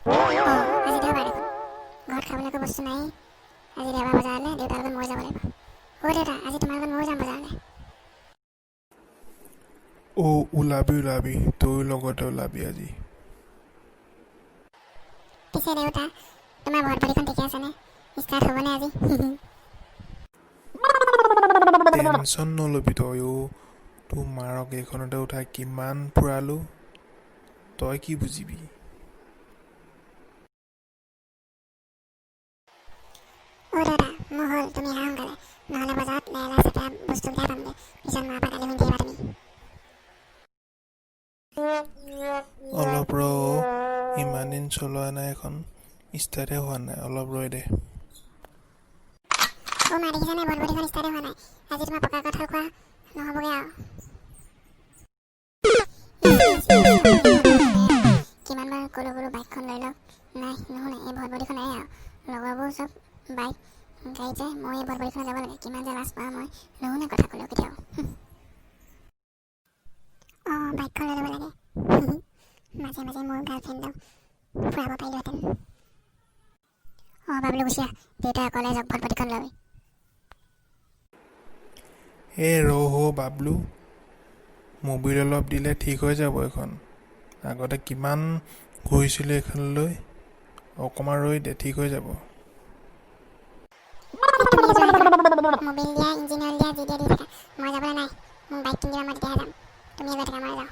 আজি দেওবাৰ দেখোন ঘৰত খাবলৈ একো বস্তু নাই আজি দেওবাৰ বজাৰলৈ দেউতাৰ লগত মই যাব লাগিব দেউতা আজি তোমাৰ লগত ময়ো যাম বজাৰলৈ ওলাবি তইও লগতে ওলাবি আজি পিছে দেউতা তোমাৰ ভৰত ভৰিখন ঠিকে আছেনে ষ্টাৰ্ট হ'বনে আজি টেনশ্যন নলবি তই তোৰ মাৰক এইখনতে উঠাই কিমান ফুৰালো তই কি বুজিবি দেউতা মোৰ হ'ল তুমি আহা সোনকালে নহ'লে বজাৰত লেলা চেপা বস্তুবিলাক পামগৈ পিছত মাৰ পৰা গালি শুনি থাকিবা তুমি অলপ ৰ ইমান দিন চলোৱা নাই এখন ষ্টাৰ্টে হোৱা নাই অলপ ৰৈ দে মা দেখিছানে ভৰত ভৰিখন ষ্টাৰ্টে হোৱা নাই আজি তোমাৰ পকা কঁঠাল খোৱা নহ'বগৈ আৰু কিমানবাৰ ক'লো বাইকখন লৈ লওক নাই নুশুনে এই ভৰত ভৰিখন নাই আৰু লগৰবোৰ চব বাইক গাড়ীত যায় মই এই ভৰত ভৰিখনত যাব লাগে কিমান যে লাজ পাওঁ মই নুশুনে কথা ক'লেও কেতিয়াও বাইকখন লৈ ল'ব লাগে মাজে মাজে মোৰ গাৰ্লফ্ৰেণ্ডক ফুৰাব পাৰিলোহেঁতেন বাবলু গুচি আহ দেউতাই অকলে যাওক ভৰত ভৰিখন লৈ বাবলু মবিল অলপ দিলে ঠিক হৈ যাব এইখন আগতে কিমান ঘূৰিছিলোঁ এইখনলৈ অকণমান ৰৈ দে ঠিক হৈ যাব মবিল দিয়া ইঞ্জিন অইল দিয়া যি দিয়া দি থাকা মই যাবলৈ নাই মোক বাইক কিনি দিবা মই তেতিয়াহে যাম তুমি গৈ থাকা মই যাওঁ